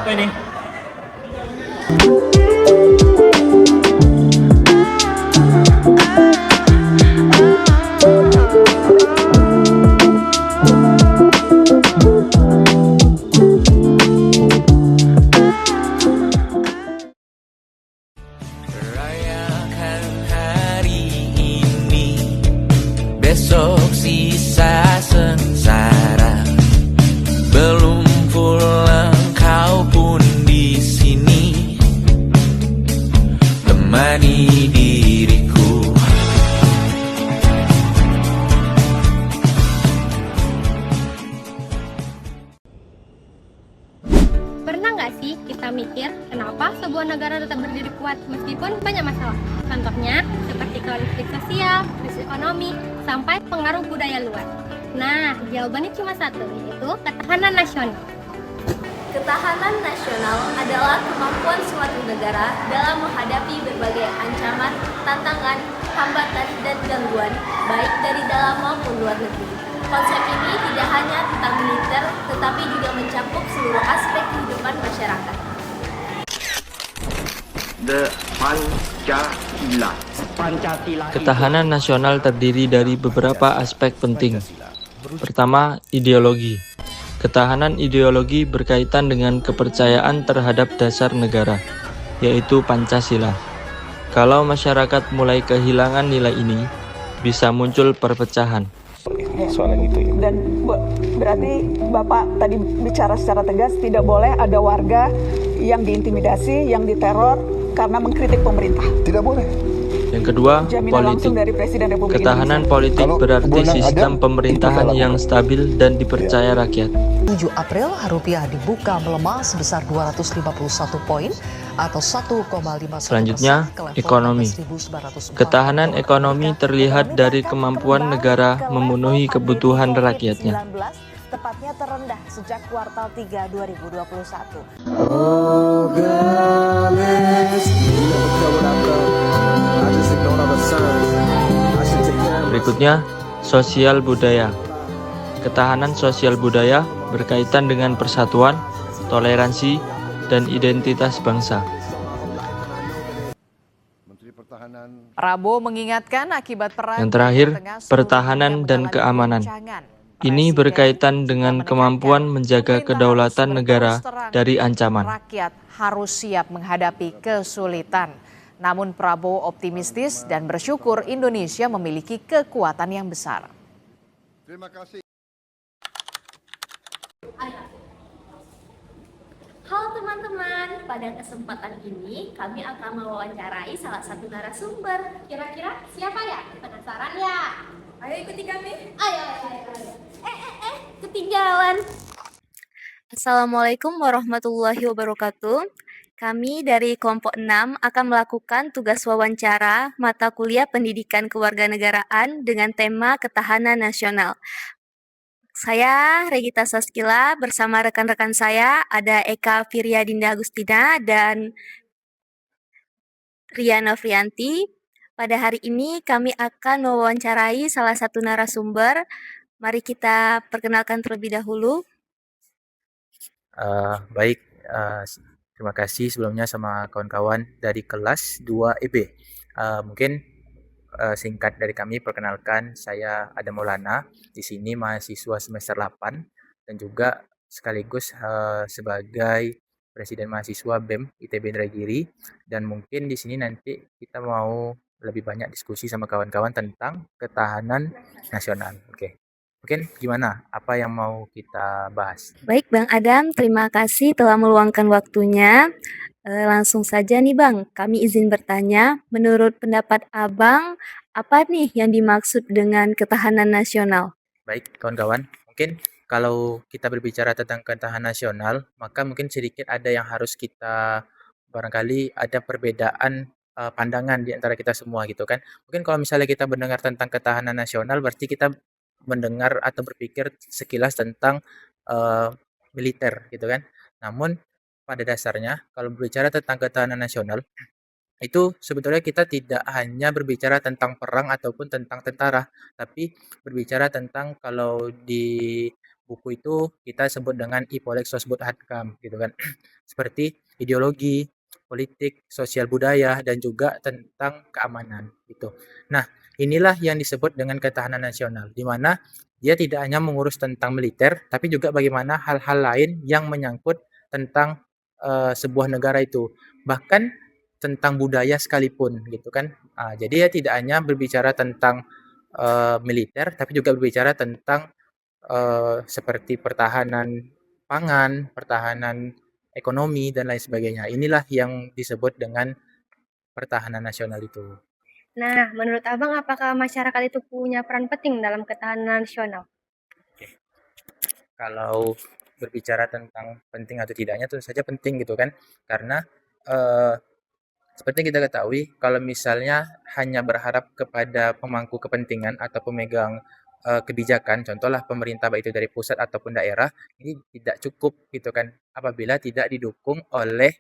apa ini? Rayakan hari ini, besok sisa sengsara. Belum pulang kau pun di sini, temani diriku. Pernah nggak sih kita mikir kenapa sebuah negara tetap berdiri kuat meskipun banyak masalah? Contohnya seperti konflik sosial, krisis ekonomi, sampai pengaruh budaya luar. Nah, jawabannya cuma satu, yaitu ketahanan nasional. Ketahanan nasional adalah kemampuan suatu negara dalam menghadapi berbagai ancaman, tantangan, hambatan, dan gangguan, baik dari dalam maupun luar negeri. Konsep ini tidak hanya tentang militer, tetapi juga mencakup seluruh aspek kehidupan masyarakat. Ketahanan nasional terdiri dari beberapa aspek penting. Pertama, ideologi. Ketahanan ideologi berkaitan dengan kepercayaan terhadap dasar negara, yaitu Pancasila. Kalau masyarakat mulai kehilangan nilai ini, bisa muncul perpecahan. Dan berarti Bapak tadi bicara secara tegas tidak boleh ada warga yang diintimidasi, yang diteror karena mengkritik pemerintah. Tidak boleh. Yang kedua, politik. Ketahanan politik berarti sistem pemerintahan yang stabil dan dipercaya rakyat. 7 April, rupiah dibuka melemah sebesar 251 poin atau 1,5%. Selanjutnya, ekonomi. Ketahanan ekonomi terlihat dari kemampuan negara memenuhi kebutuhan rakyatnya. Tepatnya terendah sejak kuartal 3 2021. Berikutnya, sosial budaya. Ketahanan sosial budaya berkaitan dengan persatuan, toleransi, dan identitas bangsa. Prabowo mengingatkan akibat perang. Yang terakhir, pertahanan dan keamanan. Ini berkaitan dengan kemampuan menjaga kedaulatan negara dari ancaman. Rakyat harus siap menghadapi kesulitan. Namun Prabowo optimistis dan bersyukur Indonesia memiliki kekuatan yang besar. Terima kasih. Halo teman-teman, pada kesempatan ini kami akan mewawancarai salah satu narasumber. Kira-kira siapa ya? Penasaran ya? Ayo ikuti kami. Ayo. Ketinggalan. Assalamualaikum warahmatullahi wabarakatuh. Kami dari kelompok 6 akan melakukan tugas wawancara mata kuliah Pendidikan Kewarganegaraan dengan tema Ketahanan Nasional. Saya Regita Saskila bersama rekan-rekan saya ada Eka Firyadinda Agustina dan Ria Novrianti. Pada hari ini kami akan mewawancarai salah satu narasumber. Mari kita perkenalkan terlebih dahulu. Baik, terima kasih sebelumnya sama kawan-kawan dari kelas 2 EB. Mungkin singkat dari kami, perkenalkan saya Adam Maulana, di sini mahasiswa semester 8 dan juga sekaligus sebagai Presiden Mahasiswa BEM ITB Indragiri, dan mungkin di sini nanti kita mau lebih banyak diskusi sama kawan-kawan tentang ketahanan nasional. Oke. Mungkin gimana? Apa yang mau kita bahas? Baik Bang Adam, terima kasih telah meluangkan waktunya. Langsung saja nih Bang, kami izin bertanya, menurut pendapat Abang, apa nih yang dimaksud dengan ketahanan nasional? Baik kawan-kawan, mungkin kalau kita berbicara tentang ketahanan nasional, maka mungkin sedikit ada yang harus kita, barangkali ada perbedaan pandangan di antara kita semua gitu kan. Mungkin kalau misalnya kita mendengar tentang ketahanan nasional, berarti kita mendengar atau berpikir sekilas tentang militer gitu kan. Namun pada dasarnya kalau berbicara tentang ketahanan nasional, itu sebetulnya kita tidak hanya berbicara tentang perang ataupun tentang tentara, tapi berbicara tentang kalau di buku itu kita sebut dengan Ipolek Sosbud Hatkam gitu kan. Seperti ideologi, politik, sosial budaya dan juga tentang keamanan gitu. Nah, inilah yang disebut dengan ketahanan nasional di mana dia tidak hanya mengurus tentang militer tapi juga bagaimana hal-hal lain yang menyangkut tentang sebuah negara itu. Bahkan tentang budaya sekalipun gitu kan. Jadi ya tidak hanya berbicara tentang militer tapi juga berbicara tentang seperti pertahanan pangan, pertahanan ekonomi dan lain sebagainya. Inilah yang disebut dengan pertahanan nasional itu. Nah, menurut Abang, apakah masyarakat itu punya peran penting dalam ketahanan nasional? Kalau berbicara tentang penting atau tidaknya tentu saja penting gitu kan. Karena eh, seperti kita ketahui, kalau misalnya hanya berharap kepada pemangku kepentingan atau pemegang kebijakan, contohlah pemerintah baik itu dari pusat ataupun daerah, ini tidak cukup gitu kan, apabila tidak didukung oleh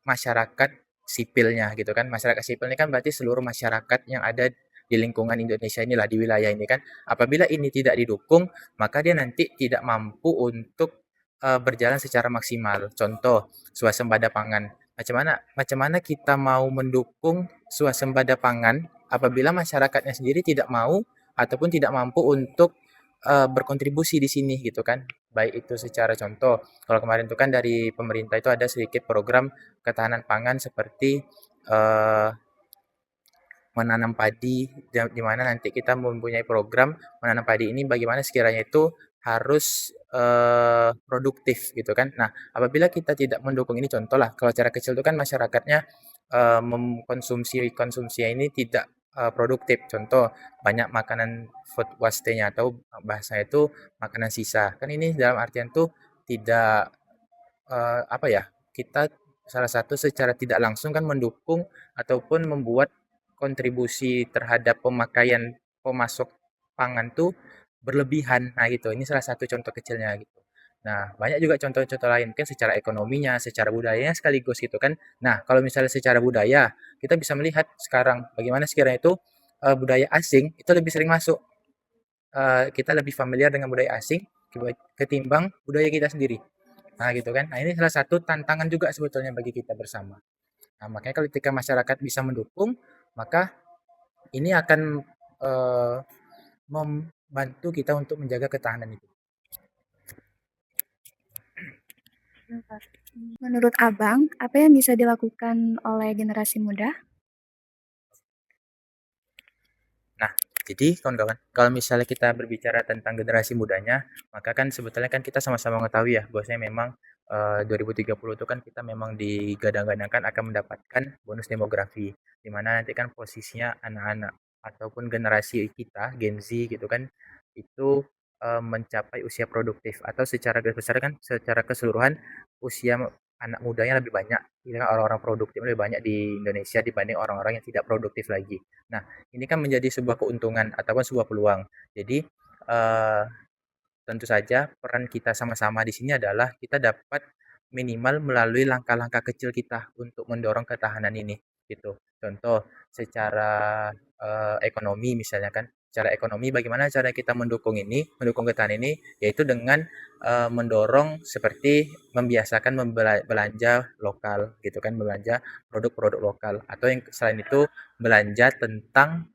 masyarakat sipilnya gitu kan. Masyarakat sipil ini kan berarti seluruh masyarakat yang ada di lingkungan Indonesia inilah, di wilayah ini kan. Apabila ini tidak didukung, maka dia nanti tidak mampu untuk berjalan secara maksimal. Contoh, swasembada pangan. Macam mana kita mau mendukung swasembada pangan apabila masyarakatnya sendiri tidak mau ataupun tidak mampu untuk berkontribusi di sini gitu kan. Baik itu secara contoh, kalau kemarin itu kan dari pemerintah itu ada sedikit program ketahanan pangan seperti eh, menanam padi, di mana nanti kita mempunyai program menanam padi ini bagaimana sekiranya itu harus produktif gitu kan. Nah, apabila kita tidak mendukung ini, contoh lah, kalau secara kecil itu kan masyarakatnya mengkonsumsi konsumsi ini tidak produktif. Contoh, banyak makanan food waste-nya atau bahasa itu makanan sisa. Kan ini dalam artian tuh tidak apa ya, kita salah satu secara tidak langsung kan mendukung ataupun membuat kontribusi terhadap pemakaian pemasok pangan tuh berlebihan. Nah gitu, ini salah satu contoh kecilnya gitu. Nah, banyak juga contoh-contoh lain, mungkin secara ekonominya, secara budayanya sekaligus gitu kan. Nah, kalau misalnya secara budaya, kita bisa melihat sekarang bagaimana sekiranya itu budaya asing itu lebih sering masuk. Kita lebih familiar dengan budaya asing ketimbang budaya kita sendiri. Nah, gitu kan. Nah, ini salah satu tantangan juga sebetulnya bagi kita bersama. Nah, makanya kalau ketika masyarakat bisa mendukung, maka ini akan eh, membantu kita untuk menjaga ketahanan itu. Menurut Abang, apa yang bisa dilakukan oleh generasi muda? Nah, jadi kawan-kawan, kalau misalnya kita berbicara tentang generasi mudanya, maka kan sebetulnya kan kita sama-sama mengetahui ya, bahwasanya memang 2030 itu kan kita memang digadang-gadangkan akan mendapatkan bonus demografi, di mana nanti kan posisinya anak-anak ataupun generasi kita, Gen Z gitu kan, itu mencapai usia produktif atau secara garis besar kan secara keseluruhan usia anak mudanya lebih banyak, ya kan, orang-orang produktif lebih banyak di Indonesia dibanding orang-orang yang tidak produktif lagi. Nah, ini kan menjadi sebuah keuntungan ataupun sebuah peluang. Jadi tentu saja peran kita sama-sama di sini adalah kita dapat minimal melalui langkah-langkah kecil kita untuk mendorong ketahanan ini gitu. Contoh secara ekonomi misalnya kan. Secara ekonomi bagaimana cara kita mendukung ini, mendukung ketahanan ini yaitu dengan mendorong seperti membiasakan belanja lokal gitu kan, belanja produk-produk lokal atau yang selain itu belanja tentang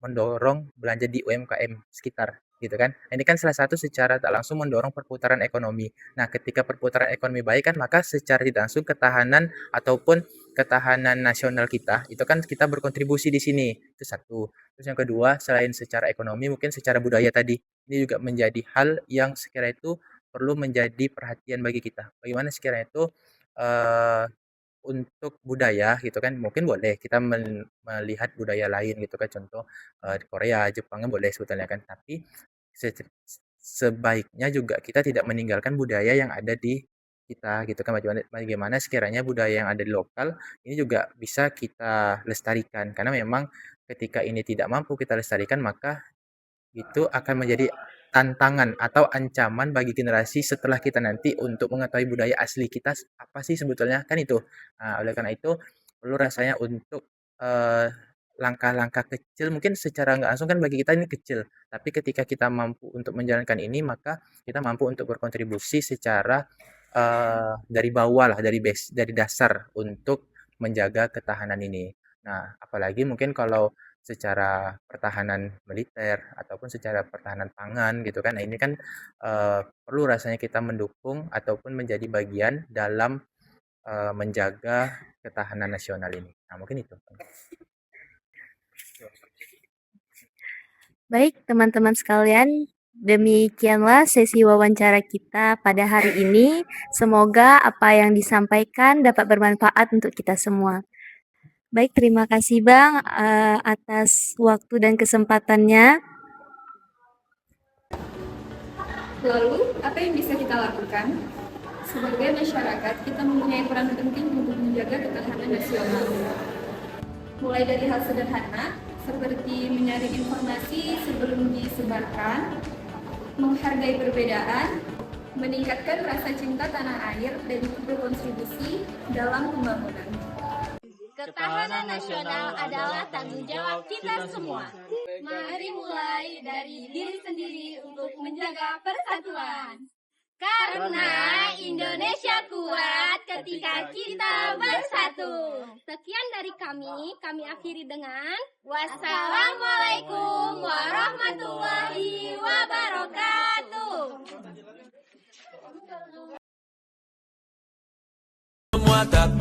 mendorong belanja di UMKM sekitar gitu kan. Ini kan salah satu secara tak langsung mendorong perputaran ekonomi. Nah, ketika perputaran ekonomi baik kan maka secara tidak langsung ketahanan ataupun ketahanan nasional kita itu kan kita berkontribusi di sini. Itu satu. Terus yang kedua, selain secara ekonomi mungkin secara budaya tadi. Ini juga menjadi hal yang sekiranya itu perlu menjadi perhatian bagi kita. Bagaimana sekiranya itu eh, untuk budaya gitu kan mungkin boleh kita melihat budaya lain gitu kan, contoh di Korea, Jepang kan boleh sebetulnya kan, tapi sebaiknya juga kita tidak meninggalkan budaya yang ada di kita gitu kan. Bagaimana sekiranya budaya yang ada di lokal ini juga bisa kita lestarikan, karena memang ketika ini tidak mampu kita lestarikan maka itu akan menjadi tantangan atau ancaman bagi generasi setelah kita nanti untuk mengetahui budaya asli kita apa sih sebetulnya kan itu. Nah, oleh karena itu perlu rasanya untuk eh, langkah-langkah kecil mungkin secara nggak langsung kan bagi kita ini kecil, tapi ketika kita mampu untuk menjalankan ini maka kita mampu untuk berkontribusi secara dari bawah lah, dari dasar untuk menjaga ketahanan ini. Nah, apalagi mungkin kalau secara pertahanan militer ataupun secara pertahanan pangan gitu kan. Nah, ini kan perlu rasanya kita mendukung ataupun menjadi bagian dalam menjaga ketahanan nasional ini. Nah, mungkin itu. Baik, teman-teman sekalian, demikianlah sesi wawancara kita pada hari ini. Semoga apa yang disampaikan dapat bermanfaat untuk kita semua. Baik, terima kasih Bang atas waktu dan kesempatannya. Lalu, apa yang bisa kita lakukan? Sebagai masyarakat, kita mempunyai peran penting untuk menjaga ketahanan nasional. Mulai dari hal sederhana, seperti menyaring informasi sebelum disebarkan, menghargai perbedaan, meningkatkan rasa cinta tanah air, dan berkontribusi dalam pembangunan. Ketahanan nasional adalah tanggung jawab kita semua. Mari mulai dari diri sendiri untuk menjaga persatuan. Karena Indonesia kuat ketika kita bersatu. Sekian dari kami akhiri dengan wassalamualaikum warahmatullahi wabarakatuh. Semua tak